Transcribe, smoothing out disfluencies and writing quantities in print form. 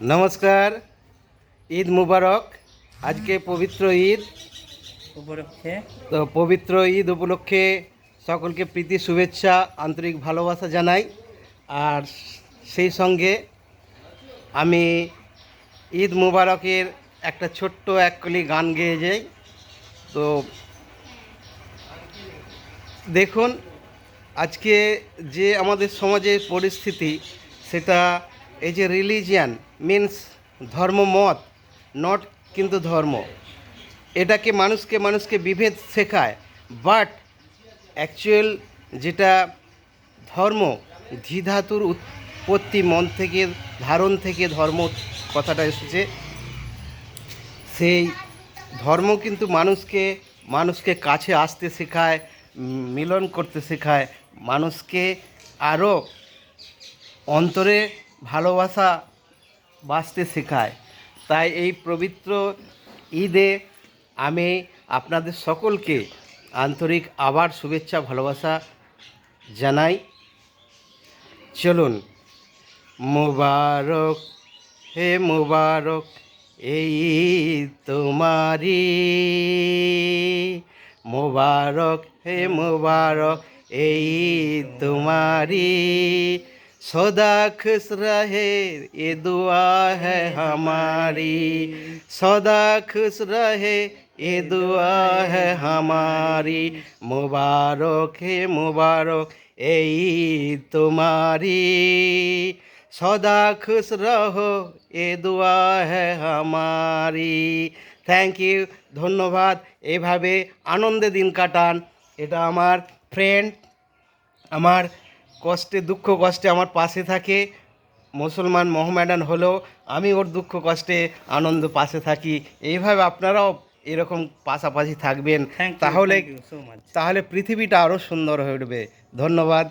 নমস্কার, ঈদ মুবারক। আজকে পবিত্র ঈদ উপলক্ষে তো পবিত্র ঈদ উপলক্ষে সকলকে প্রীতি শুভেচ্ছা, আন্তরিক ভালোবাসা জানাই। আর সেই সঙ্গে আমি ঈদ মুবারকের একটা ছোট্ট এককলি গান গেয়ে যাই। তো দেখুন, আজকে যে আমাদের সমাজের পরিস্থিতি, সেটা এই যে রিলিজিয়ান মিন্স ধর্মমত, নট কিন্তু ধর্ম, এটাকে মানুষকে মানুষকে বিভেদ শেখায়। বাট অ্যাকচুয়াল যেটা ধর্ম, ধাতুর উৎপত্তি মন থেকে, ধারণ থেকে ধর্ম কথাটা এসেছে। সেই ধর্ম কিন্তু মানুষকে মানুষকে কাছে আসতে শেখায়, মিলন করতে শেখায়, মানুষকে আরও অন্তরে ভালোবাসা বাঁচতে শেখায়। তাই এই পবিত্র ঈদে আমি আপনাদের সকলকে আন্তরিক আবার শুভেচ্ছা ভালোবাসা জানাই। চলুন, মুবারক হে মুবারক এই ঈদ তোমারি, মুবারক হে মুবারক এই ঈদ तुम्हारी, सदा खुश रहे ये दुआ है हमारी, सदा खुश रहे ये दुआ है हमारी, मुबारक है मुबारक ए ईद तुम्हारी, सदा खुश रहो ये दुआ है हमारी। থ্যাংক ইউ, ধন্যবাদ। এইভাবে আনন্দে দিন কাটান। এটা আমার ফ্রেন্ড, আমার কষ্টে দুঃখ কষ্টে আমার পাশে থাকে। মুসলমান মোহামেডান হলেও আমি ওর দুঃখ কষ্টে আনন্দ পাশে থাকি। এইভাবে আপনারাও এরকম পাশাপাশি থাকবেন, তাহলে সো মাচ। তাহলে পৃথিবীটা আরও সুন্দর হয়ে উঠবে। ধন্যবাদ।